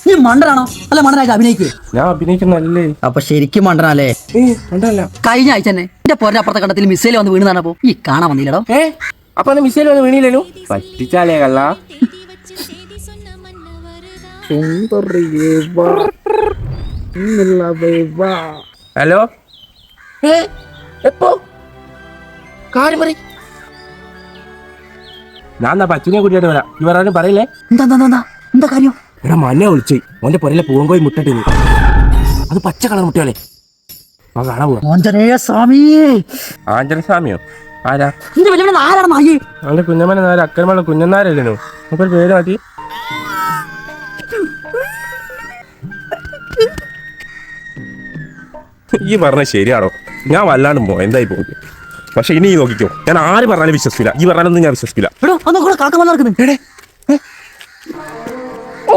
നീ മണ്ടനാണോ അല്ല മണ്ടനായിട്ട് അഭിനയിക്കുക? ഞാൻ അഭിനയിക്കുന്നല്ലേ. അപ്പൊ ശരിക്കും മണ്ടനല്ലേ? മണ്ടല്ല. കഴിഞ്ഞ ആഴ്ച തന്നെ എന്റെ പോരുടെ അപ്പുറത്തെ കണ്ടത്തിൽ മിസൈൽ വന്ന് വീണതാണപ്പോ ഈ കാണാൻ വന്നില്ലടോ. അപ്പൊ അന്ന് മിസൈൽ വന്ന് വീണില്ലല്ലോ. പറ്റിച്ചാലേ കള്ള. ഹലോ, എപ്പോ കാര്യം പറ. ഞാൻ എന്നാ പച്ചുനെ കൂട്ടിയിട്ട് വരാം. ഇവരാരും പറയില്ലേ? എന്താ കാര്യം? എടാ മഞ്ഞ വിളിച്ചു ഓന്റെ പൊരയിലെ പൂവങ്കോയി മുട്ടിട്ട് അത് പച്ച കളർ മുട്ടയല്ലേ. ആ കാണാൻ പോവാ. ആഞ്ജനേയ സ്വാമി. ആഞ്ജന സ്വാമിയോ? ആരാ? ആരാണ് നായി? അവന്റെ കുഞ്ഞമ്മനെ നാല് അക്കരമുള്ള കുഞ്ഞന്നാരല്ലേനോ? അപ്പൊ പേര് മാറ്റി. ഈ പറഞ്ഞ ശരിയാണോ? ഞാൻ വല്ലാണ്ട് എന്തായി പോകും. പക്ഷെ ഇനി നോക്കിക്കോ, ഞാൻ ആര് പറഞ്ഞാലും വിശ്വസിക്കില്ല. ഈ പറഞ്ഞാലൊന്നും ഞാൻ വിശ്വസിക്കില്ല. കാക്ക വന്നു നടക്കുന്നത്. ഓ